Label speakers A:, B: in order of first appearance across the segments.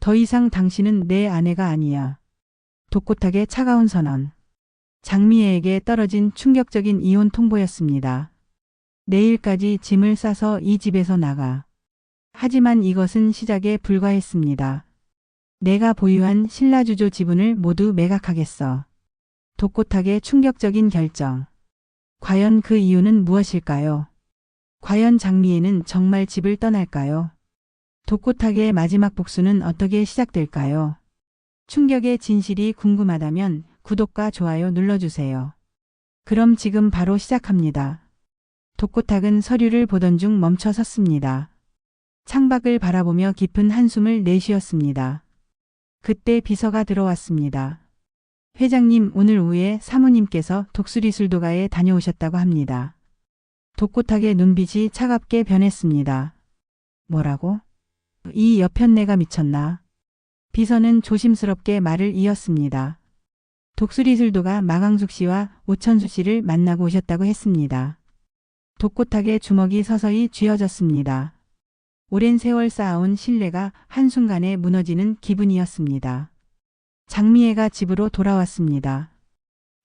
A: 더 이상 당신은 내 아내가 아니야. 독고탁의 차가운 선언. 장미애에게 떨어진 충격적인 이혼 통보였습니다. 내일까지 짐을 싸서 이 집에서 나가. 하지만 이것은 시작에 불과했습니다. 내가 보유한 신라주조 지분을 모두 매각하겠어. 독고탁의 충격적인 결정. 과연 그 이유는 무엇일까요? 과연 장미애는 정말 집을 떠날까요? 독고탁의 마지막 복수는 어떻게 시작될까요? 충격의 진실이 궁금하다면 구독과 좋아요 눌러주세요. 그럼 지금 바로 시작합니다. 독고탁은 서류를 보던 중 멈춰 섰습니다. 창밖을 바라보며 깊은 한숨을 내쉬었습니다. 그때 비서가 들어왔습니다. 회장님, 오늘 오후에 사모님께서 독수리술도가에 다녀오셨다고 합니다. 독고탁의 눈빛이 차갑게 변했습니다. 뭐라고? 이 여편네가 미쳤나? 비서는 조심스럽게 말을 이었습니다. 독수리술도가 마강숙 씨와 오천수 씨를 만나고 오셨다고 했습니다. 독고탁의 주먹이 서서히 쥐어졌습니다. 오랜 세월 쌓아온 신뢰가 한순간에 무너지는 기분이었습니다. 장미애가 집으로 돌아왔습니다.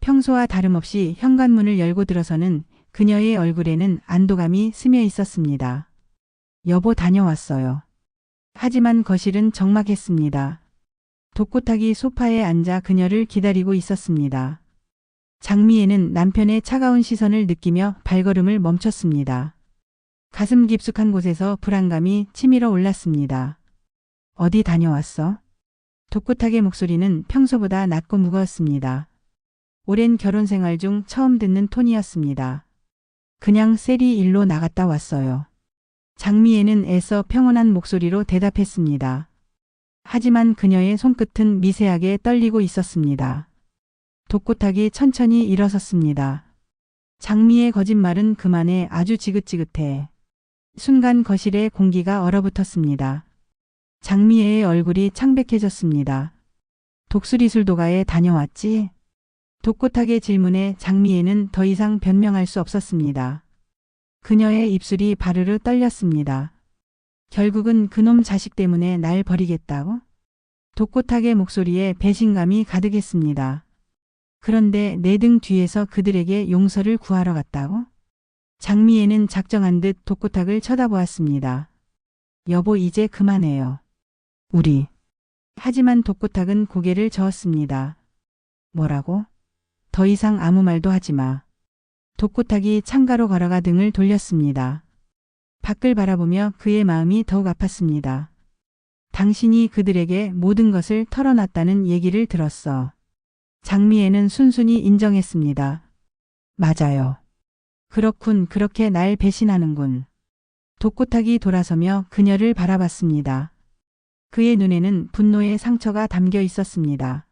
A: 평소와 다름없이 현관문을 열고 들어서는 그녀의 얼굴에는 안도감이 스며 있었습니다. 여보, 다녀왔어요. 하지만 거실은 적막했습니다. 독고탁이 소파에 앉아 그녀를 기다리고 있었습니다. 장미애는 남편의 차가운 시선을 느끼며 발걸음을 멈췄습니다. 가슴 깊숙한 곳에서 불안감이 치밀어 올랐습니다. 어디 다녀왔어? 독고탁의 목소리는 평소보다 낮고 무거웠습니다. 오랜 결혼 생활 중 처음 듣는 톤이었습니다. 그냥 셀이 일로 나갔다 왔어요. 장미애는 애써 평온한 목소리로 대답했습니다. 하지만 그녀의 손끝은 미세하게 떨리고 있었습니다. 독고탁이 천천히 일어섰습니다. 장미의 거짓말은 그만해. 아주 지긋지긋해. 순간 거실의 공기가 얼어붙었습니다. 장미애의 얼굴이 창백해졌습니다. 독수리술도가에 다녀왔지? 독고탁의 질문에 장미애는 더 이상 변명할 수 없었습니다. 그녀의 입술이 바르르 떨렸습니다. 결국은 그놈 자식 때문에 날 버리겠다고? 독고탁의 목소리에 배신감이 가득했습니다. 그런데 내 등 뒤에서 그들에게 용서를 구하러 갔다고? 장미애는 작정한 듯 독고탁을 쳐다보았습니다. 여보, 이제 그만해요. 우리. 하지만 독고탁은 고개를 저었습니다. 뭐라고? 더 이상 아무 말도 하지 마. 독고탁이 창가로 걸어가 등을 돌렸습니다. 밖을 바라보며 그의 마음이 더욱 아팠습니다. 당신이 그들에게 모든 것을 털어놨다는 얘기를 들었어. 장미애는 순순히 인정했습니다. 맞아요. 그렇군, 그렇게 날 배신하는군. 독고탁이 돌아서며 그녀를 바라봤습니다. 그의 눈에는 분노의 상처가 담겨 있었습니다.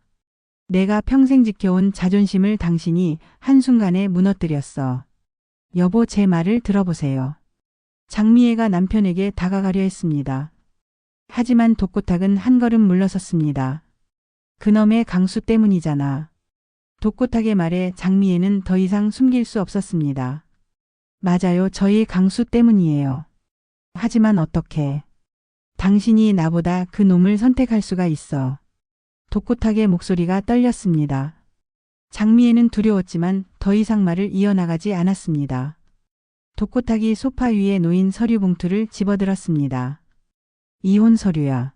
A: 내가 평생 지켜온 자존심을 당신이 한순간에 무너뜨렸어. 여보, 제 말을 들어보세요. 장미애가 남편에게 다가가려 했습니다. 하지만 독고탁은 한 걸음 물러섰습니다. 그놈의 강수 때문이잖아. 독고탁의 말에 장미애는 더 이상 숨길 수 없었습니다. 맞아요, 저희 강수 때문이에요. 하지만 어떻게? 당신이 나보다 그 놈을 선택할 수가 있어. 독고탁의 목소리가 떨렸습니다. 장미애는 두려웠지만 더 이상 말을 이어나가지 않았습니다. 독고탁이 소파 위에 놓인 서류 봉투를 집어들었습니다. 이혼 서류야.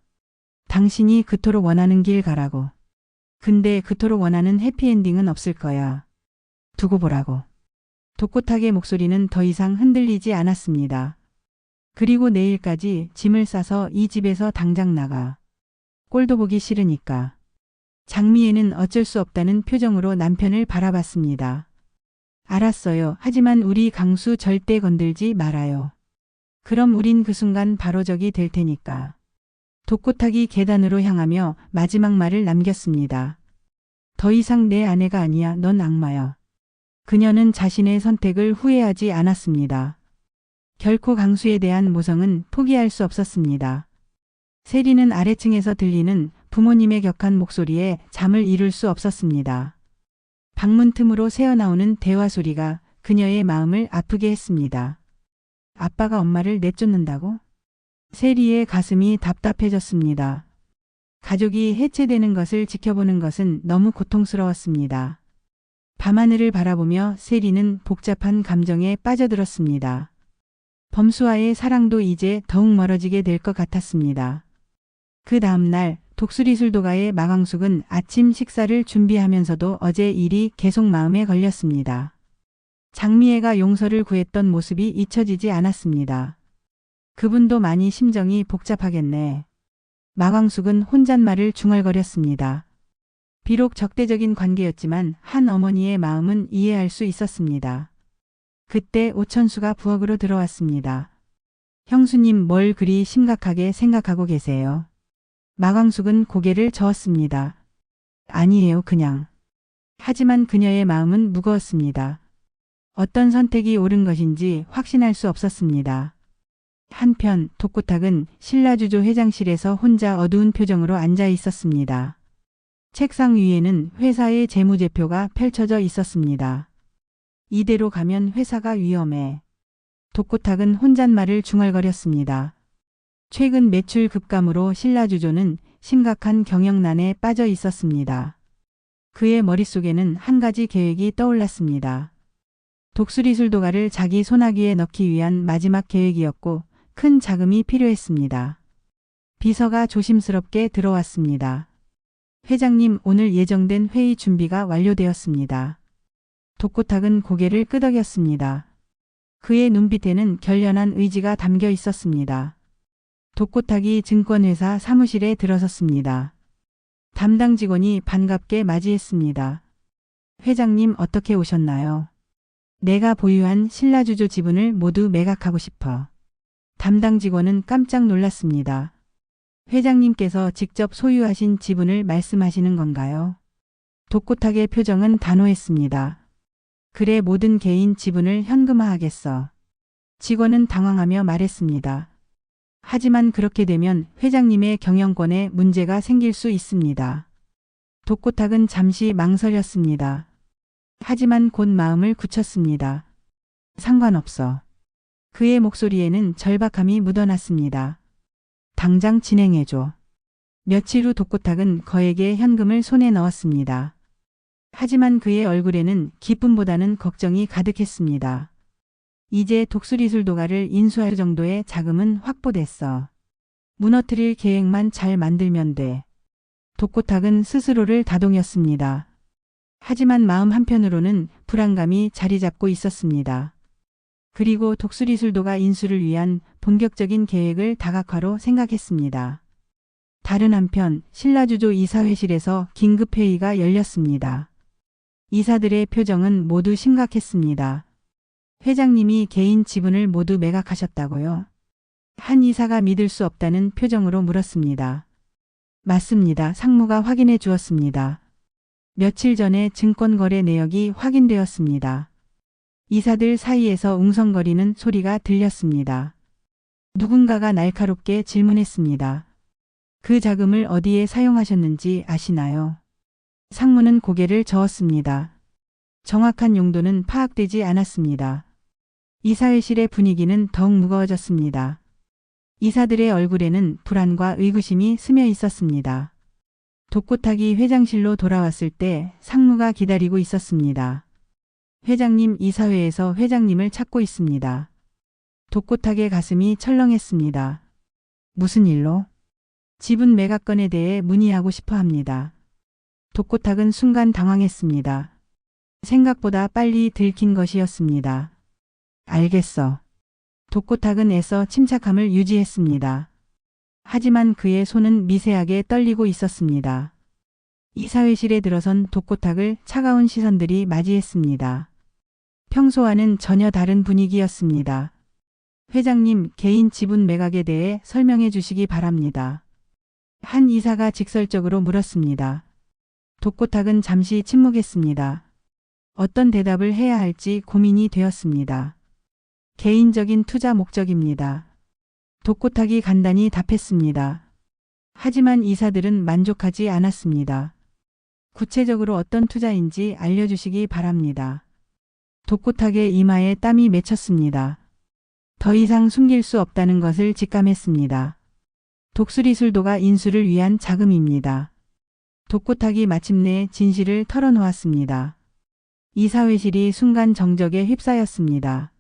A: 당신이 그토록 원하는 길 가라고. 근데 그토록 원하는 해피엔딩은 없을 거야. 두고 보라고. 독고탁의 목소리는 더 이상 흔들리지 않았습니다. 그리고 내일까지 짐을 싸서 이 집에서 당장 나가. 꼴도 보기 싫으니까. 장미애는 어쩔 수 없다는 표정으로 남편을 바라봤습니다. 알았어요. 하지만 우리 강수 절대 건들지 말아요. 그럼 우린 그 순간 바로 적이 될 테니까. 독고탁이 계단으로 향하며 마지막 말을 남겼습니다. 더 이상 내 아내가 아니야. 넌 악마야. 그녀는 자신의 선택을 후회하지 않았습니다. 결코 강수에 대한 모성은 포기할 수 없었습니다. 세리는 아래층에서 들리는 부모님의 격한 목소리에 잠을 이룰 수 없었습니다. 방문 틈으로 새어나오는 대화 소리가 그녀의 마음을 아프게 했습니다. 아빠가 엄마를 내쫓는다고? 세리의 가슴이 답답해졌습니다. 가족이 해체되는 것을 지켜보는 것은 너무 고통스러웠습니다. 밤하늘을 바라보며 세리는 복잡한 감정에 빠져들었습니다. 범수와의 사랑도 이제 더욱 멀어지게 될 것 같았습니다. 그 다음날 독수리술도가의 마광숙은 아침 식사를 준비하면서도 어제 일이 계속 마음에 걸렸습니다. 장미애가 용서를 구했던 모습이 잊혀지지 않았습니다. 그분도 많이 심정이 복잡하겠네. 마광숙은 혼잣말을 중얼거렸습니다. 비록 적대적인 관계였지만 한 어머니의 마음은 이해할 수 있었습니다. 그때 오천수가 부엌으로 들어왔습니다. 형수님 뭘 그리 심각하게 생각하고 계세요? 마광숙은 고개를 저었습니다. 아니에요, 그냥. 하지만 그녀의 마음은 무거웠습니다. 어떤 선택이 옳은 것인지 확신할 수 없었습니다. 한편 독고탁은 신라주조 회장실에서 혼자 어두운 표정으로 앉아 있었습니다. 책상 위에는 회사의 재무제표가 펼쳐져 있었습니다. 이대로 가면 회사가 위험해. 독고탁은 혼잣말을 중얼거렸습니다. 최근 매출 급감으로 신라주조는 심각한 경영난에 빠져 있었습니다. 그의 머릿속에는 한 가지 계획이 떠올랐습니다. 독수리술도가를 자기 손아귀에 넣기 위한 마지막 계획이었고 큰 자금이 필요했습니다. 비서가 조심스럽게 들어왔습니다. 회장님, 오늘 예정된 회의 준비가 완료되었습니다. 독고탁은 고개를 끄덕였습니다. 그의 눈빛에는 결연한 의지가 담겨 있었습니다. 독고탁이 증권회사 사무실에 들어섰습니다. 담당 직원이 반갑게 맞이했습니다. 회장님, 어떻게 오셨나요? 내가 보유한 신라주조 지분을 모두 매각하고 싶어. 담당 직원은 깜짝 놀랐습니다. 회장님께서 직접 소유하신 지분을 말씀하시는 건가요? 독고탁의 표정은 단호했습니다. 그래, 모든 개인 지분을 현금화하겠어. 직원은 당황하며 말했습니다. 하지만 그렇게 되면 회장님의 경영권에 문제가 생길 수 있습니다. 독고탁은 잠시 망설였습니다. 하지만 곧 마음을 굳혔습니다. 상관없어. 그의 목소리에는 절박함이 묻어났습니다. 당장 진행해줘. 며칠 후 독고탁은 거액의 현금을 손에 넣었습니다. 하지만 그의 얼굴에는 기쁨보다는 걱정이 가득했습니다. 이제 독수리술도가를 인수할 정도의 자금은 확보됐어. 무너뜨릴 계획만 잘 만들면 돼. 독고탁은 스스로를 다독였습니다. 하지만 마음 한편으로는 불안감이 자리 잡고 있었습니다. 그리고 독수리술도가 인수를 위한 본격적인 계획을 다각화로 생각했습니다. 다른 한편 신라주조 이사회실에서 긴급회의가 열렸습니다. 이사들의 표정은 모두 심각했습니다. 회장님이 개인 지분을 모두 매각하셨다고요? 한 이사가 믿을 수 없다는 표정으로 물었습니다. 맞습니다. 상무가 확인해 주었습니다. 며칠 전에 증권거래 내역이 확인되었습니다. 이사들 사이에서 웅성거리는 소리가 들렸습니다. 누군가가 날카롭게 질문했습니다. 그 자금을 어디에 사용하셨는지 아시나요? 상무는 고개를 저었습니다. 정확한 용도는 파악되지 않았습니다. 이사회실의 분위기는 더욱 무거워졌습니다. 이사들의 얼굴에는 불안과 의구심이 스며 있었습니다. 독고탁이 회장실로 돌아왔을 때 상무가 기다리고 있었습니다. 회장님, 이사회에서 회장님을 찾고 있습니다. 독고탁의 가슴이 철렁했습니다. 무슨 일로? 지분 매각건에 대해 문의하고 싶어 합니다. 독고탁은 순간 당황했습니다. 생각보다 빨리 들킨 것이었습니다. 알겠어. 독고탁은 애써 침착함을 유지했습니다. 하지만 그의 손은 미세하게 떨리고 있었습니다. 이사회실에 들어선 독고탁을 차가운 시선들이 맞이했습니다. 평소와는 전혀 다른 분위기였습니다. 회장님, 개인 지분 매각에 대해 설명해 주시기 바랍니다. 한 이사가 직설적으로 물었습니다. 독고탁은 잠시 침묵했습니다. 어떤 대답을 해야 할지 고민이 되었습니다. 개인적인 투자 목적입니다. 독고탁이 간단히 답했습니다. 하지만 이사들은 만족하지 않았습니다. 구체적으로 어떤 투자인지 알려주시기 바랍니다. 독고탁의 이마에 땀이 맺혔습니다. 더 이상 숨길 수 없다는 것을 직감했습니다. 독수리술도가 인수를 위한 자금입니다. 독고탁이 마침내 진실을 털어놓았습니다. 이사회실이 순간 정적에 휩싸였습니다.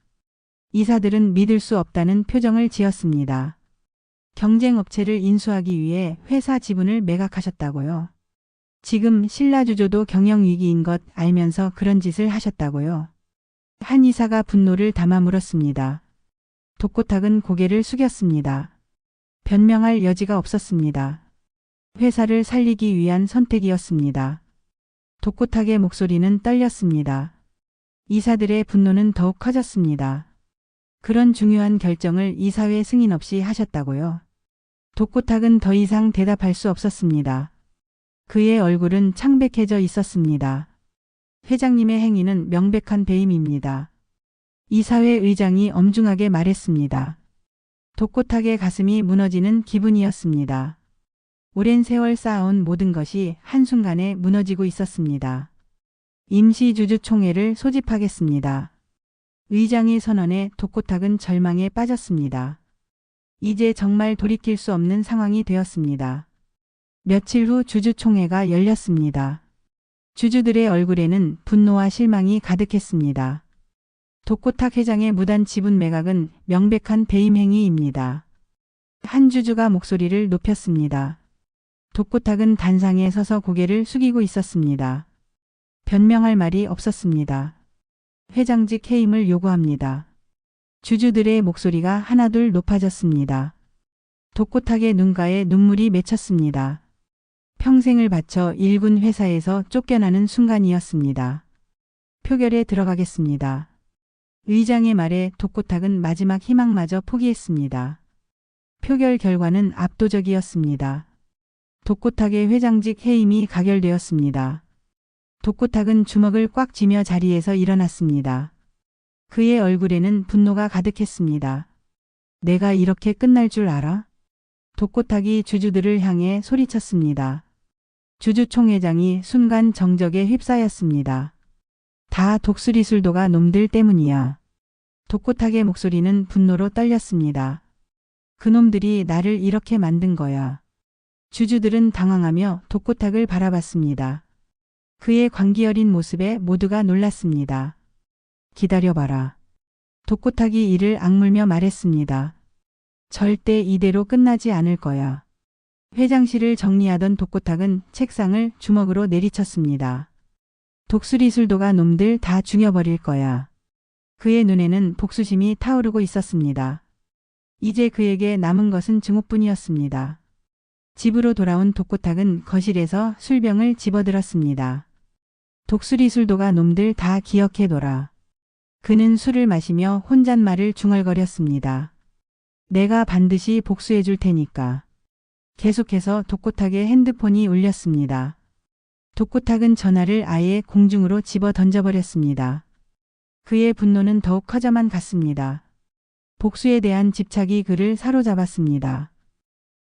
A: 이사들은 믿을 수 없다는 표정을 지었습니다. 경쟁업체를 인수하기 위해 회사 지분을 매각하셨다고요? 지금 신라주조도 경영위기인 것 알면서 그런 짓을 하셨다고요? 한 이사가 분노를 담아 물었습니다. 독고탁은 고개를 숙였습니다. 변명할 여지가 없었습니다. 회사를 살리기 위한 선택이었습니다. 독고탁의 목소리는 떨렸습니다. 이사들의 분노는 더욱 커졌습니다. 그런 중요한 결정을 이사회 승인 없이 하셨다고요? 독고탁은 더 이상 대답할 수 없었습니다. 그의 얼굴은 창백해져 있었습니다. 회장님의 행위는 명백한 배임입니다. 이사회 의장이 엄중하게 말했습니다. 독고탁의 가슴이 무너지는 기분이었습니다. 오랜 세월 쌓아온 모든 것이 한순간에 무너지고 있었습니다. 임시주주총회를 소집하겠습니다. 의장의 선언에 독고탁은 절망에 빠졌습니다. 이제 정말 돌이킬 수 없는 상황이 되었습니다. 며칠 후 주주총회가 열렸습니다. 주주들의 얼굴에는 분노와 실망이 가득했습니다. 독고탁 회장의 무단 지분 매각은 명백한 배임 행위입니다. 한 주주가 목소리를 높였습니다. 독고탁은 단상에 서서 고개를 숙이고 있었습니다. 변명할 말이 없었습니다. 회장직 해임을 요구합니다. 주주들의 목소리가 하나둘 높아졌습니다. 독고탁의 눈가에 눈물이 맺혔습니다. 평생을 바쳐 일군 회사에서 쫓겨나는 순간이었습니다. 표결에 들어가겠습니다. 의장의 말에 독고탁은 마지막 희망마저 포기했습니다. 표결 결과는 압도적이었습니다. 독고탁의 회장직 해임이 가결되었습니다. 독고탁은 주먹을 꽉 쥐며 자리에서 일어났습니다. 그의 얼굴에는 분노가 가득했습니다. 내가 이렇게 끝날 줄 알아? 독고탁이 주주들을 향해 소리쳤습니다. 주주총회장이 순간 정적에 휩싸였습니다. 다 독수리술도가 놈들 때문이야. 독고탁의 목소리는 분노로 떨렸습니다. 그놈들이 나를 이렇게 만든 거야. 주주들은 당황하며 독고탁을 바라봤습니다. 그의 광기어린 모습에 모두가 놀랐습니다. 기다려봐라. 독고탁이 이를 악물며 말했습니다. 절대 이대로 끝나지 않을 거야. 회장실을 정리하던 독고탁은 책상을 주먹으로 내리쳤습니다. 독수리술도가 놈들 다 죽여버릴 거야. 그의 눈에는 복수심이 타오르고 있었습니다. 이제 그에게 남은 것은 증오뿐이었습니다. 집으로 돌아온 독고탁은 거실에서 술병을 집어들었습니다. 독수리술도가 놈들 다 기억해둬라. 그는 술을 마시며 혼잣말을 중얼거렸습니다. 내가 반드시 복수해줄 테니까. 계속해서 독고탁의 핸드폰이 울렸습니다. 독고탁은 전화를 아예 공중으로 집어 던져버렸습니다. 그의 분노는 더욱 커져만 갔습니다. 복수에 대한 집착이 그를 사로잡았습니다.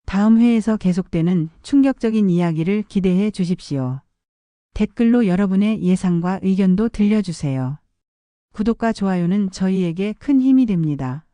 A: 다음 회에서 계속되는 충격적인 이야기를 기대해 주십시오. 댓글로 여러분의 예상과 의견도 들려주세요. 구독과 좋아요는 저희에게 큰 힘이 됩니다.